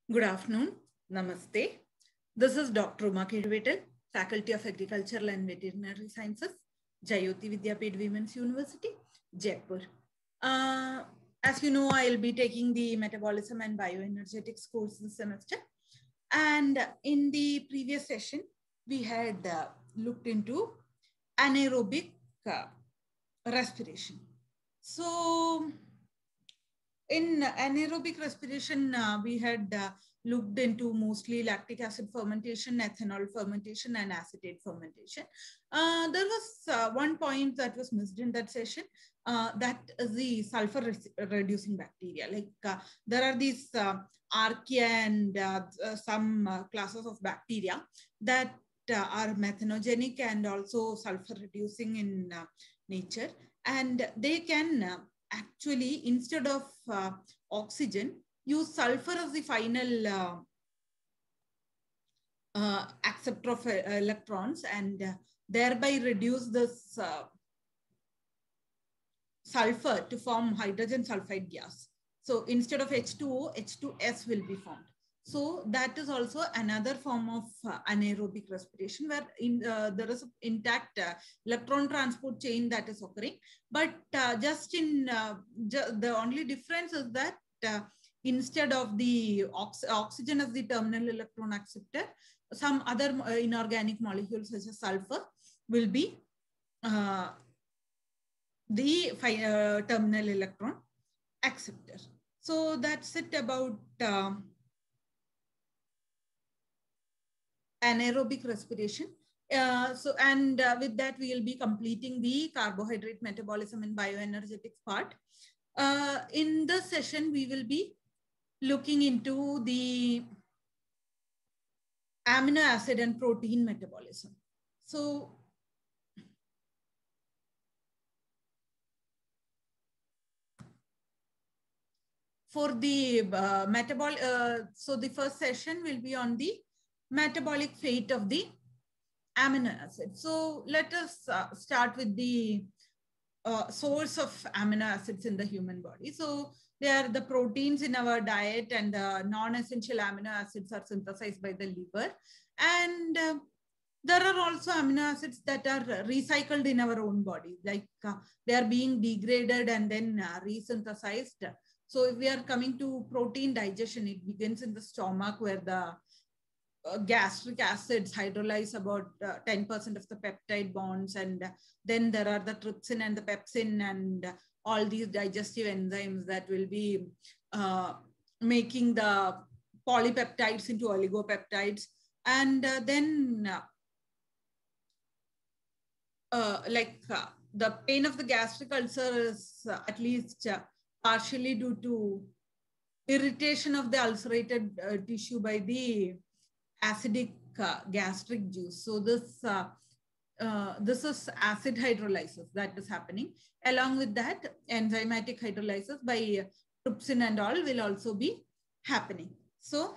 Good afternoon. Namaste. This is Dr. Uma Kedvetal, Faculty of Agricultural and Veterinary Sciences, Jayoti Vidyapeeth Women's University, Jaipur. As you know, I'll be taking the Metabolism and Bioenergetics course this semester. And in the previous session, we had looked into anaerobic respiration. So, in anaerobic respiration, we had looked into mostly lactic acid fermentation, ethanol fermentation, and acetate fermentation. There was one point that was missed in that session, that is the sulfur reducing bacteria. Like there are these archaea and some classes of bacteria that are methanogenic and also sulfur reducing in nature, and they can actually, instead of oxygen, use sulfur as the final acceptor of electrons, and thereby reduce this sulfur to form hydrogen sulfide gas. So instead of H2O, H2S will be formed. So that is also another form of anaerobic respiration, where there is an intact electron transport chain that is occurring. But the only difference is that instead of the oxygen as the terminal electron acceptor, some other inorganic molecules such as sulfur will be the terminal electron acceptor. So that's it about anaerobic respiration. With that, we will be completing the carbohydrate metabolism and bioenergetics part. In this session, we will be looking into the amino acid and protein metabolism. So for the so the first session will be on the metabolic fate of the amino acid. So let us start with the source of amino acids in the human body. So they are the proteins in our diet, and the non-essential amino acids are synthesized by the liver. And there are also amino acids that are recycled in our own body, like they are being degraded and then resynthesized. So if we are coming to protein digestion, it begins in the stomach, where the gastric acids hydrolyze about 10% of the peptide bonds, and then there are the trypsin and the pepsin and all these digestive enzymes that will be making the polypeptides into oligopeptides. And then the pain of the gastric ulcer is at least partially due to irritation of the ulcerated tissue by the acidic gastric juice. So this is acid hydrolysis that is happening. Along with that, enzymatic hydrolysis by trypsin and all will also be happening. So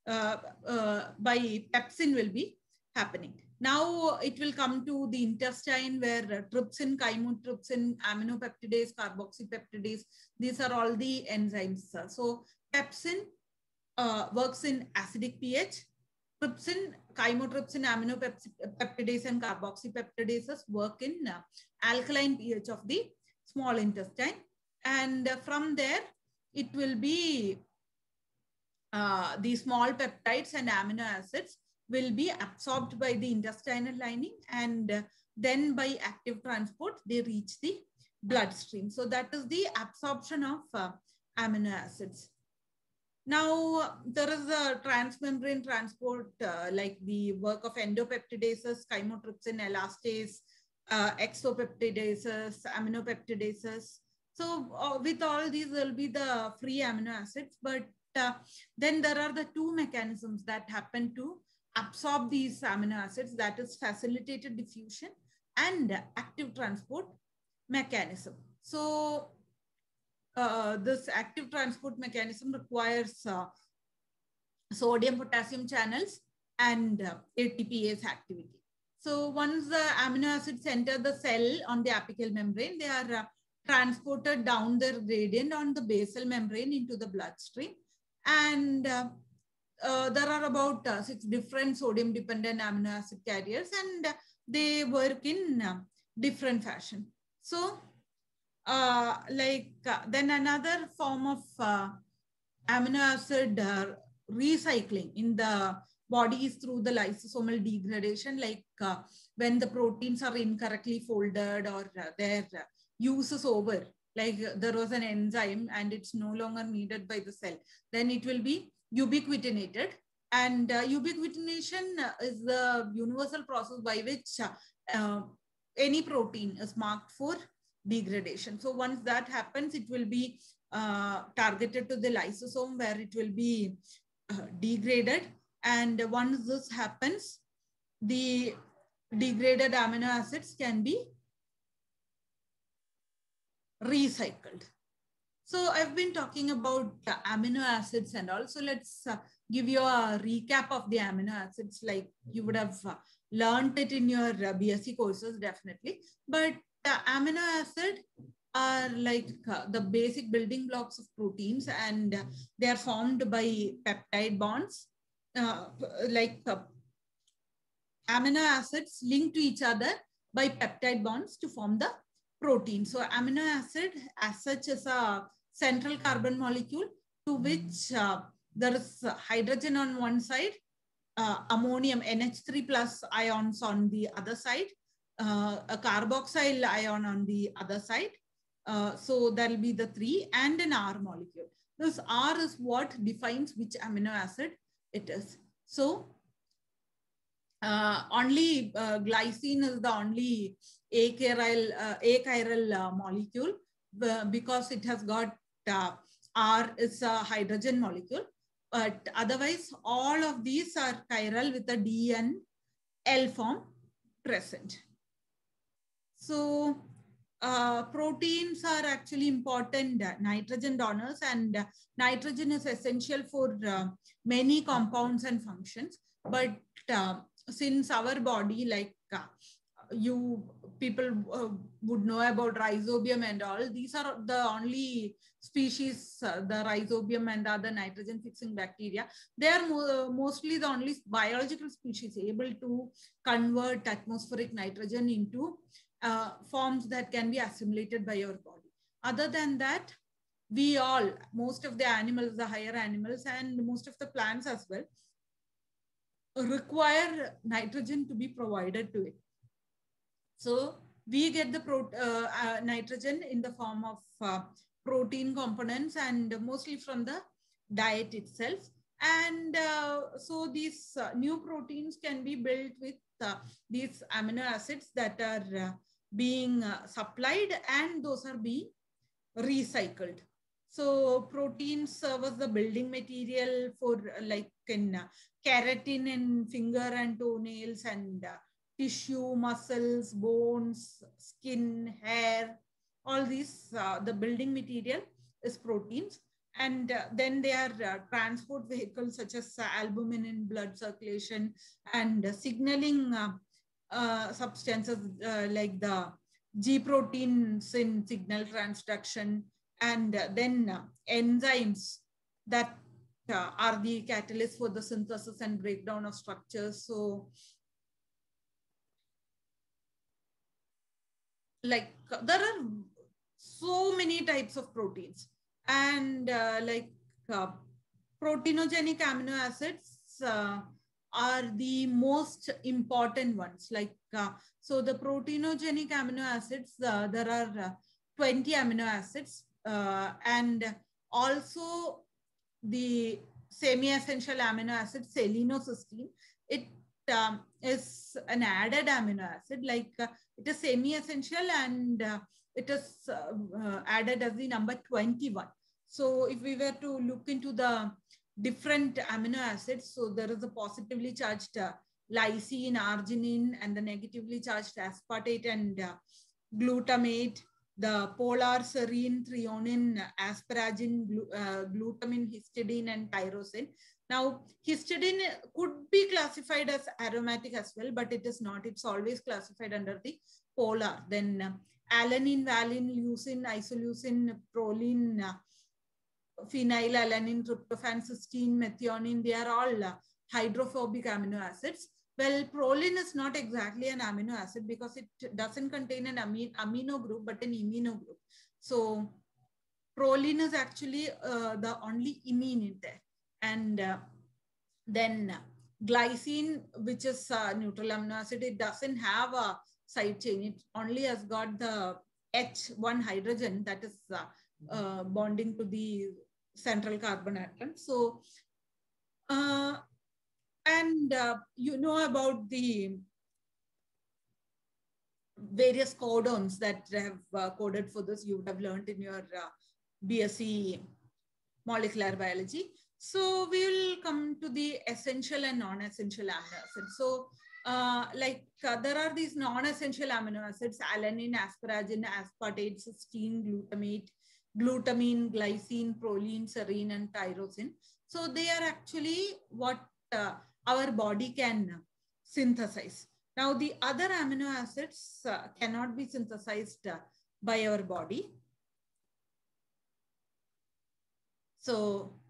by pepsin will be happening. Now it will come to the intestine, where trypsin, chymotrypsin, aminopeptidase, carboxypeptidase, these are all the enzymes. So pepsin works in acidic pH. Trypsin, chymotrypsin, aminopeptidase, and carboxypeptidases work in alkaline pH of the small intestine. And from there, it will be the small peptides and amino acids will be absorbed by the intestinal lining, and then by active transport, they reach the bloodstream. So that is the absorption of amino acids. Now, there is a transmembrane transport, like the work of endopeptidases, chymotrypsin, elastase, exopeptidases, aminopeptidases. So with all these, there will be the free amino acids, but then there are the two mechanisms that happen to absorb these amino acids, that is facilitated diffusion and active transport mechanism. So this active transport mechanism requires sodium-potassium channels and ATPase activity. So once the amino acids enter the cell on the apical membrane, they are transported down their gradient on the basal membrane into the bloodstream. And there are about 6 different sodium dependent amino acid carriers, and they work in different fashion. So then another form of amino acid recycling in the body is through the lysosomal degradation, like when the proteins are incorrectly folded or their use is over, like there was an enzyme and it's no longer needed by the cell, then it will be ubiquitinated. And ubiquitination is the universal process by which any protein is marked for degradation. So once that happens, it will be targeted to the lysosome where it will be degraded. And once this happens, the degraded amino acids can be recycled. So I've been talking about amino acids and also let's give you a recap of the amino acids. Like you would have learned it in your BSc courses, definitely. But amino acid are like the basic building blocks of proteins, and they are formed by peptide bonds. Amino acids link to each other by peptide bonds to form the protein. So amino acid as such is a central carbon molecule to which there is hydrogen on one side, ammonium NH3 plus ions on the other side, a carboxyl ion on the other side. So that'll be the 3, and an R molecule. This R is what defines which amino acid it is. So only glycine is the only achiral molecule because it has got R is a hydrogen molecule. But otherwise, all of these are chiral with a D and L form present. So proteins are actually important nitrogen donors, and nitrogen is essential for many compounds and functions. But since our body, like people would know about rhizobium and all, these are the only species, the rhizobium and the other nitrogen fixing bacteria. They are mostly the only biological species able to convert atmospheric nitrogen into forms that can be assimilated by your body. Other than that, we all, most of the animals, the higher animals, and most of the plants as well, require nitrogen to be provided to it. So we get the nitrogen in the form of protein components, and mostly from the diet itself. And so these new proteins can be built with these amino acids that are being supplied, and those are being recycled. So proteins serve as the building material for like in keratin in finger and toenails, and tissue, muscles, bones, skin, hair, all these, the building material is proteins. And then they are transport vehicles such as albumin in blood circulation, and signaling substances like the G proteins in signal transduction, and then enzymes that are the catalyst for the synthesis and breakdown of structures. So like there are so many types of proteins, and proteinogenic amino acids are the most important ones. Like so the proteinogenic amino acids, there are 20 amino acids, and also the semi-essential amino acid selenocysteine. It is an added amino acid, like it is semi-essential, and it is added as the number 21. So if we were to look into the different amino acids, so there is a positively charged lysine, arginine, and the negatively charged aspartate and glutamate, the polar serine, threonine, asparagine, glutamine, histidine, and tyrosine. Now, histidine could be classified as aromatic as well, but it is not. It's always classified under the polar. Then alanine, valine, leucine, isoleucine, proline, phenylalanine, tryptophan, cysteine, methionine, they are all hydrophobic amino acids. Well, proline is not exactly an amino acid because it doesn't contain an amino group, but an imino group. So proline is actually the only imine in there. And then glycine, which is a neutral amino acid, it doesn't have a side chain. It only has got the H1 hydrogen that is bonding to the central carbon atom. So, you know about the various codons that have coded for this. You would have learned in your BSc molecular biology. So we will come to the essential and non-essential amino acids. So there are these non-essential amino acids: alanine, asparagine, aspartate, cysteine, glutamate, glutamine, glycine, proline, serine, and tyrosine. So they are actually what our body can synthesize. Now the other amino acids cannot be synthesized by our body. So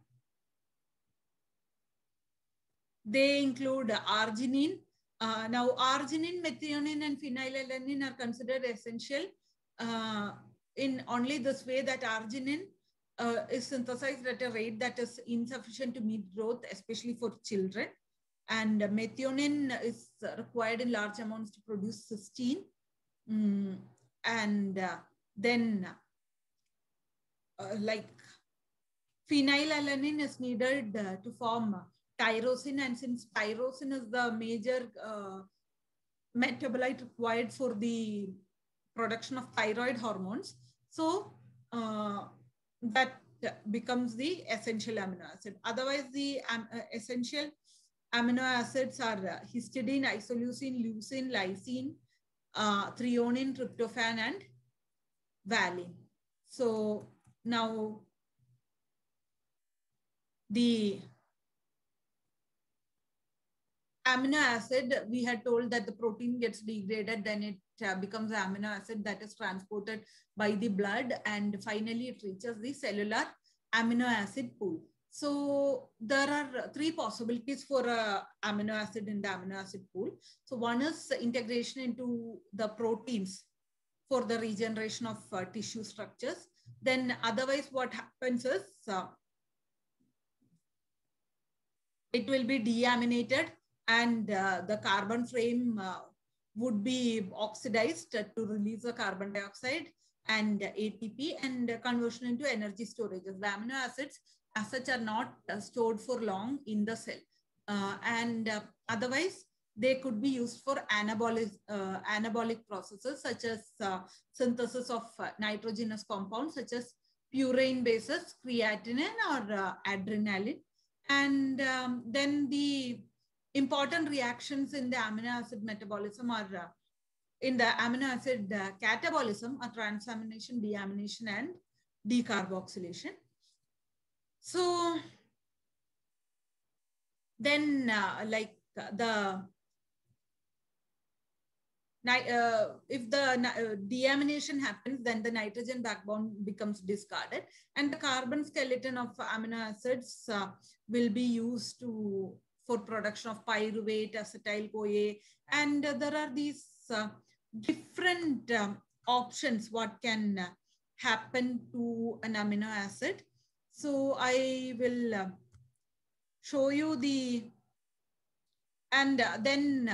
they include arginine. Now arginine, methionine, and phenylalanine are considered essential in only this way that arginine is synthesized at a rate that is insufficient to meet growth, especially for children. And methionine is required in large amounts to produce cysteine. Then like phenylalanine is needed to form tyrosine, and since tyrosine is the major metabolite required for the production of thyroid hormones, so that becomes the essential amino acid. Otherwise, the essential amino acids are histidine, isoleucine, leucine, lysine, threonine, tryptophan, and valine. So now the amino acid, we had told that the protein gets degraded, then it becomes an amino acid that is transported by the blood, and finally it reaches the cellular amino acid pool. So there are three possibilities for amino acid in the amino acid pool. So one is integration into the proteins for the regeneration of tissue structures. Then otherwise what happens is it will be deaminated, and the carbon frame would be oxidized to release the carbon dioxide and ATP, and conversion into energy storage. The amino acids as such are not stored for long in the cell. Otherwise, they could be used for anabolic processes such as synthesis of nitrogenous compounds such as purine bases, creatinine, or adrenaline. And then the important reactions in the amino acid metabolism are in the amino acid catabolism are transamination, deamination, and decarboxylation. So then if the deamination happens, then the nitrogen backbone becomes discarded, and the carbon skeleton of amino acids will be used for production of pyruvate, acetyl-CoA, and there are these different options what can happen to an amino acid. So I will show you the, and then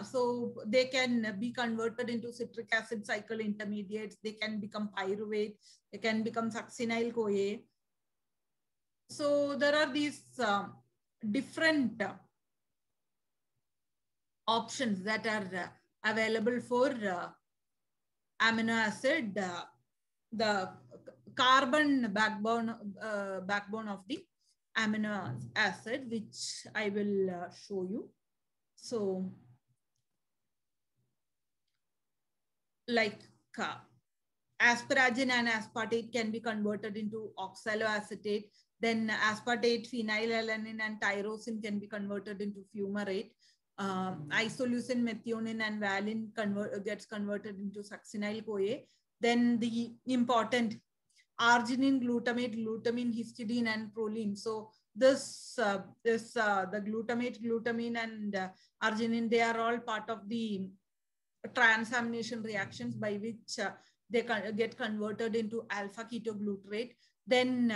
so they can be converted into citric acid cycle intermediates. They can become pyruvate. They can become succinyl-CoA. So there are these different options that are available for amino acid, the carbon backbone of the amino acid, which I will show you. So like asparagine and aspartate can be converted into oxaloacetate. Then aspartate, phenylalanine, and tyrosine can be converted into fumarate. Isoleucine, methionine, and valine gets converted into succinyl-CoA. Then the important arginine, glutamate, glutamine, histidine, and proline. So the glutamate, glutamine, and arginine, they are all part of the transamination reactions by which they get converted into alpha ketoglutarate. Then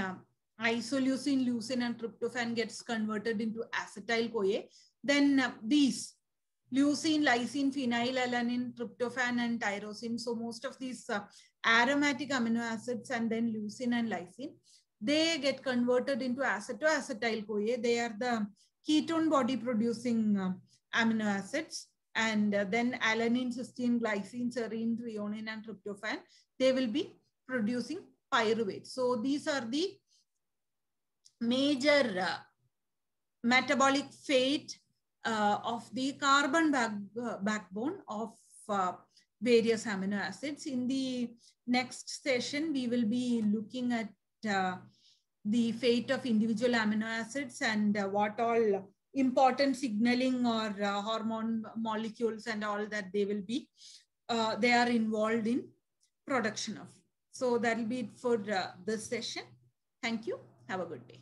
isoleucine, leucine, and tryptophan gets converted into acetyl-CoA. Then these leucine, lysine, phenylalanine, tryptophan, and tyrosine. So most of these aromatic amino acids and then leucine and lysine, they get converted into acetoacetyl-CoA. They are the ketone body producing amino acids. And then alanine, cysteine, glycine, serine, threonine, and tryptophan, they will be producing pyruvate. So these are the major metabolic fate of the carbon backbone of various amino acids. In the next session, we will be looking at the fate of individual amino acids and what all important signaling or hormone molecules and all that they will be, they are involved in production of. So that will be it for this session. Thank you. Have a good day.